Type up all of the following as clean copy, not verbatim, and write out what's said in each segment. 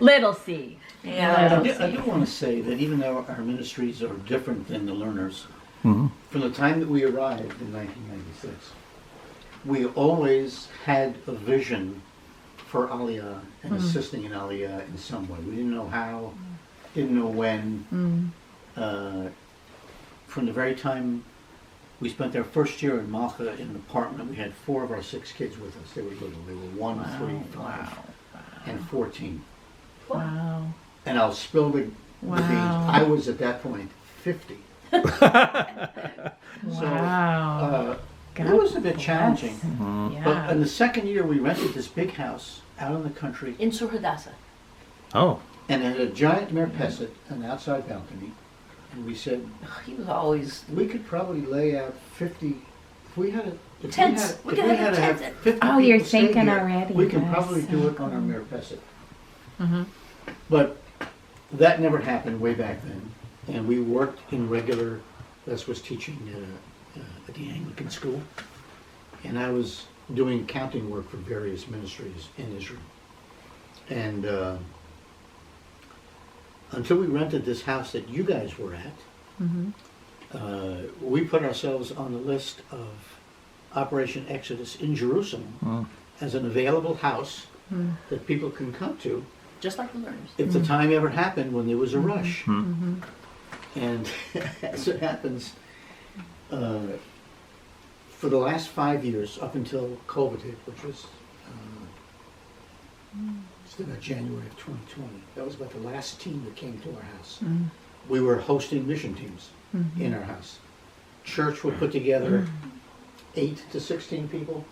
Little C. Yeah. I do want to say that even though our ministries are different than the learners, from the time that we arrived in 1996, we always had a vision for Aliyah and assisting in Aliyah in some way. We didn't know how, didn't know when. From the very time we spent our first year in Malta in an apartment, we had 4 of our 6 kids with us. They were little. They were 1, 3, 5, and 14. Wow. And I'll spill the beans. I was at that point 50. Wow. It was a bit challenging. Yeah. But in the second year, we rented this big house out in the country. In Surhadasa. Oh. And it had a giant merpeset, an outside balcony. And we said, He was always we could probably lay out 50, if we had a, if Tents. we had to have 50 Oh, you're people stay thinking here, already. we can That's probably so do it on our cool. merpeset. But that never happened way back then. And we worked in regular, Bess was teaching at the Anglican school. And I was doing accounting work for various ministries in Israel. And until we rented this house that you guys were at, we put ourselves on the list of Operation Exodus in Jerusalem as an available house that people can come to just like the learners. if the time ever happened when there was a rush. And as it happens, for the last 5 years, up until COVID hit, which was just about January of 2020, that was about the last team that came to our house. We were hosting mission teams in our house. Church would put together 8 to 16 people,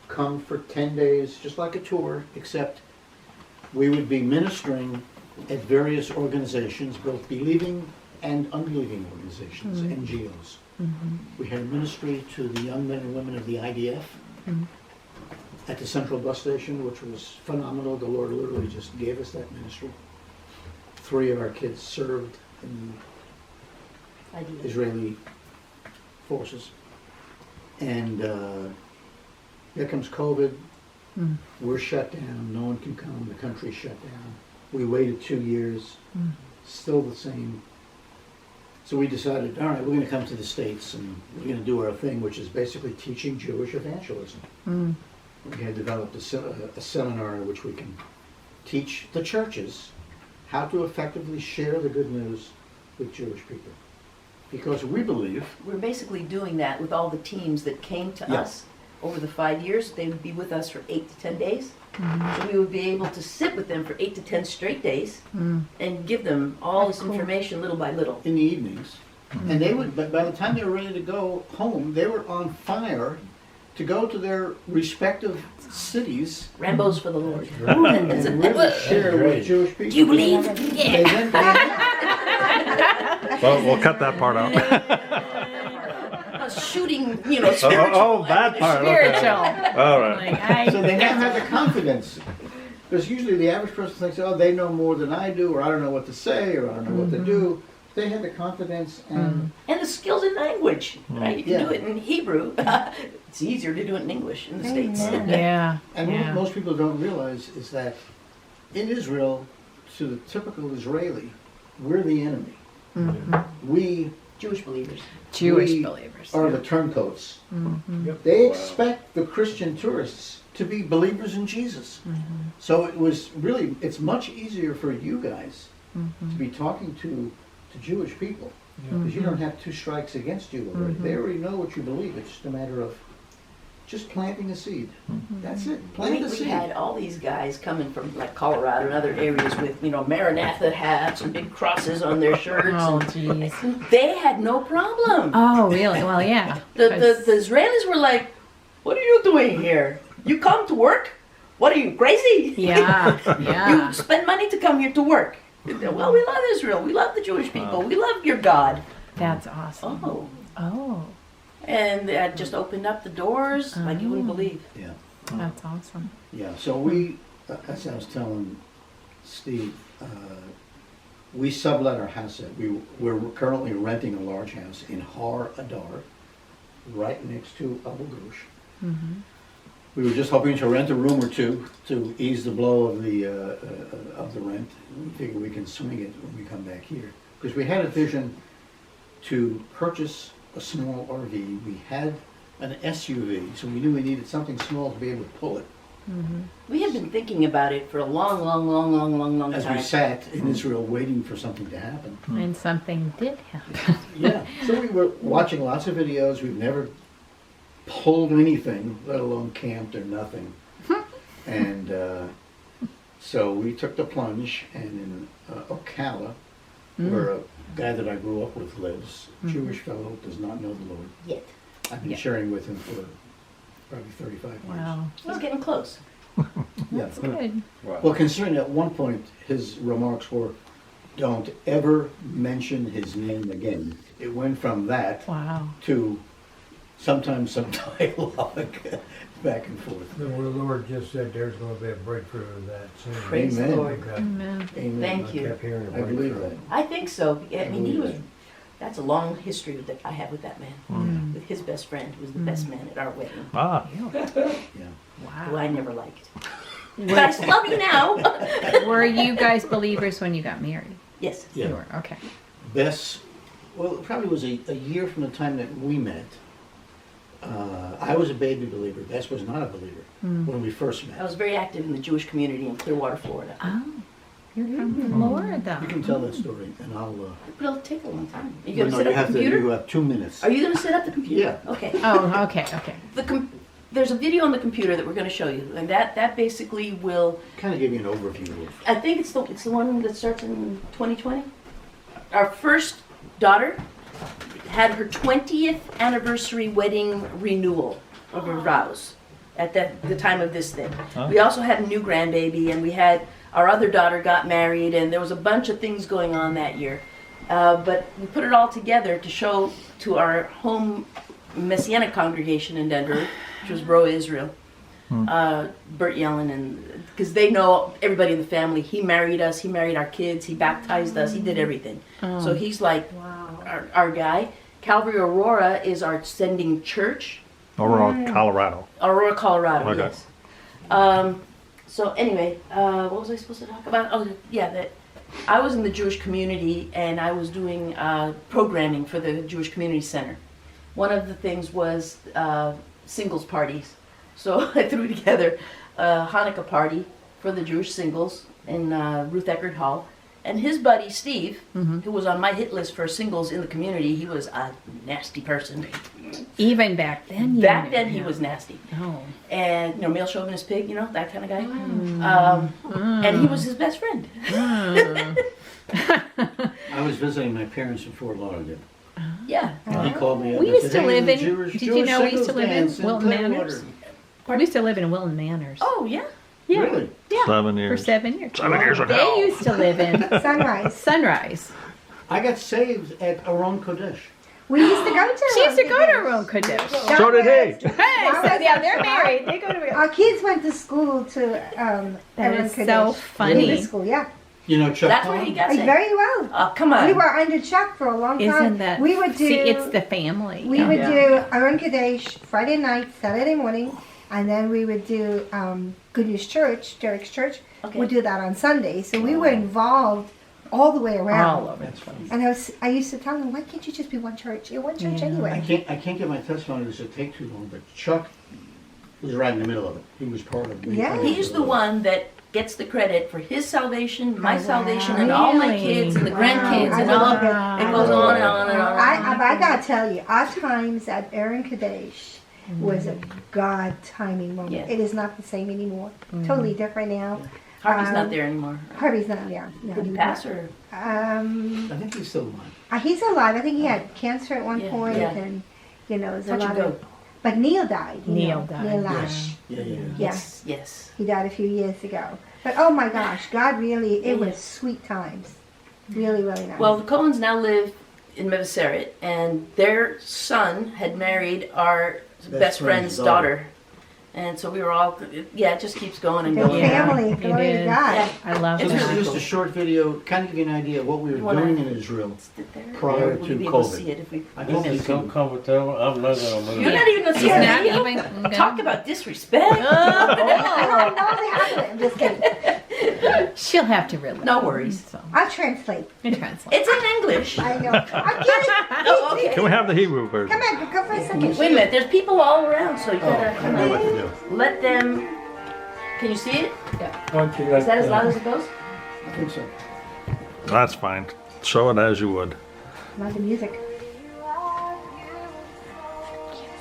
come for 10 days, just like a tour, except we would be ministering at various organizations, both believing and unbelieving organizations, NGOs. We had a ministry to the young men and women of the IDF at the Central Bus Station, which was phenomenal. The Lord literally just gave us that ministry. 3 of our kids served in the Israeli forces. And here comes COVID. We're shut down. No one can come. The country's shut down. We waited 2 years. Still the same. So we decided, all right, we're going to come to the States and we're going to do our thing, which is basically teaching Jewish evangelism. We had developed a seminar in which we can teach the churches how to effectively share the good news with Jewish people. Because we believe... We're basically doing that with all the teams that came to us over the 5 years. They would be with us for 8 to 10 days. So we would be able to sit with them for 8 to 10 straight days and give them all this information little by little. in the evenings. And they would, but by the time they were ready to go home, they were on fire to go to their respective cities Rambo's for the Lord. and really share with Jewish people. Do you believe? They then Well, we'll cut that part out. Shooting, spiritual. Oh, that part. Spiritual. Okay. All right. Like, so they now have the confidence. Because usually the average person thinks, oh, they know more than I do, or I don't know what to say, or I don't know what to do. They have the confidence and And the skills in language, right? You can Yeah. do it in Hebrew. It's easier to do it in English in the States. yeah. And what most people don't realize is that in Israel, to the typical Israeli, we're the enemy. We Jewish believers. Jewish we believers. are the turncoats. They expect the Christian tourists to be believers in Jesus. So it was really, it's much easier for you guys to be talking to Jewish people because you don't have 2 strikes against you already. They already know what you believe. It's just a matter of just planting a seed. That's it. Plant We a seed. had all these guys coming from like Colorado and other areas with, Maranatha hats and big crosses on their shirts. Oh, and jeez. they had no problem. Oh, really? Well, yeah. The Israelis were like, what are you doing here? You come to work? What are you, crazy? Yeah, You yeah. spend money to come here to work. Well, we love Israel. We love the Jewish people. We love your God. That's awesome. Oh. Oh, And that just opened up the doors like you wouldn't believe. Yeah. that's awesome. Yeah, so we, as I was telling Steve, we sublet our house out. We're currently renting a large house in Har Adar, right next to Abu Ghosh. We were just hoping to rent a room or two to ease the blow of the rent. We figure we can swing it when we come back here. Because we had a vision to purchase a small RV. We had an SUV, so we knew we needed something small to be able to pull it. We had been thinking about it for a long As time. we sat in Israel waiting for something to happen. And something did happen. Yeah, so we were watching lots of videos. We've never pulled anything, let alone camped or nothing. And so we took the plunge, and in Ocala, where a guy that I grew up with lives, Jewish fellow, does not know the Lord. Yet. I've been sharing with him for probably 35 years. Wow. He's getting close. Yeah. That's good. Well, considering at one point his remarks were, don't ever mention his name again. It went from that Wow. to sometimes some dialogue back and forth. The Lord just said there's going to be a breakthrough of that soon. Praise the Amen. Lord. Amen. Amen. Thank I you. kept hearing a I believe breakthrough. that. I think so. I mean, he believe was. that. That's a long history that I have with that man. With his best friend, who was the best man at our wedding, Ah, Yeah. who Wow. I never liked. But I still love you now. Were you guys believers when you got married? Yes. Yeah. You were. Okay. Bess, well, it probably was a year from the time that we met. I was a baby believer. Bess was not a believer when we first I met. was very active in the Jewish community in Clearwater, Florida. Oh. You're from Florida. You can tell that story, and I'll. But it'll take a long time. Are you No, going to set you up have the to. computer? You have 2 minutes. Are you going to set up the computer? Yeah. Okay. Oh, okay, okay. There's a video on the computer that we're going to show you, and that basically will. Kind of give you an overview of. I think it's the one that starts in 2020. Our first daughter had her 20th anniversary wedding renewal of her vows at the time of this thing. Huh? We also had a new grandbaby, and we had our other daughter got married, and there was a bunch of things going on that year. But we put it all together to show to our home Messianic congregation in Denver, which was Bro Israel, Bert Yellen, and because they know everybody in the family. He married us, he married our kids, he baptized us, he did everything. So he's like our guy. Calvary Aurora is our sending church. Aurora, Colorado. Aurora, Colorado, Okay. yes. So anyway, what was I supposed to talk about? Oh, yeah, that I was in the Jewish community and I was doing programming for the Jewish Community Center. One of the things was singles parties. So I threw together a Hanukkah party for the Jewish singles in Ruth Eckerd Hall. And his buddy Steve, who was on my hit list for singles in the community, he was a nasty person. Even back then, you Back knew. then he was nasty. Oh. And, male chauvinist pig, that kind of guy. And he was his best friend. I was visiting my parents in Fort Lauderdale. Yeah. And he called me up We and used said, to "Hey, live the in- Jewish- did you Jewish know we used to singles live in dance Wilton Manors? Clearwater." We used to live in Wilton Manors. Oh, yeah. Yeah. Really? Yeah. 7 For years. 7 years. 7 years of They hell. used to live in Sunrise. Sunrise. I got saved at Aron Kodesh. We used to go to. She used to go to Rome. Ron Kodesh. So did he. Hey, so yeah, they're married. They go to. Our kids went to school to That Aaron is Kadesh. so funny. Middle school, yeah. You know Chuck That's where Palm? he got saved. Very well. Oh, come on. We were under Chuck for a long time. Isn't that? We would do. See, it's the family. We would do Aaron Kadesh Friday night, Saturday morning, and then we would do Good News Church, Derek's church. Okay. We'd do that on Sunday. So we were involved all the way around. all over. And I used to tell them, why can't you just be one church? You're one church Yeah. anyway. I can't get my testimony, this would take too long, but Chuck was right in the middle of it. He was part of it. Yeah. He's the one that gets the credit for his salvation, my Oh, wow. salvation, and all my Really? kids and the Wow. grandkids I and all. love it. It goes on and on and on. I gotta tell you, our times at Aaron Kadesh was a God timing moment. Yeah. It is not the same anymore. Totally different now. Harvey's not there anymore. Harvey's not. Yeah. No, Did he he's pass not. or? I think he's still alive. He's alive. I think he had cancer at one Yeah, point, yeah. and there's a How'd you lot go? of. But Neil died. Neil died, Neil yeah. Lash. Yeah. Yes, yes. He died a few years ago. But oh my gosh, God really, it was sweet times. Really, really nice. Well, the Cohens now live in Mevaseret, and their son had married our best friend's daughter. And so we were all, yeah, it just keeps going and Big going. Yeah, family, it glory to is. God. I love It's This that. is just a short video, kind of give you an idea of what we You were wanna- doing in Israel. Sit there, Prior or will to you be able COVID. see it if we? I hope you It's so can. comfortable. I'm not gonna move. You're not even gonna see He's our not video. even gonna- Talk about disrespect. I don't know the half of it. I'm just kidding. She'll have to really. No worries. So, I'll translate. you translate. It's in English. I know. I'm kidding. Oh, okay. Can we have the Hebrew version? Come on, come for a second. Wait a minute, there's people all around, so you Oh, gotta I know what to do. let them. Can you see it? Okay, Is that as loud as it goes? I think so. That's fine. Show it as you would. Not the music.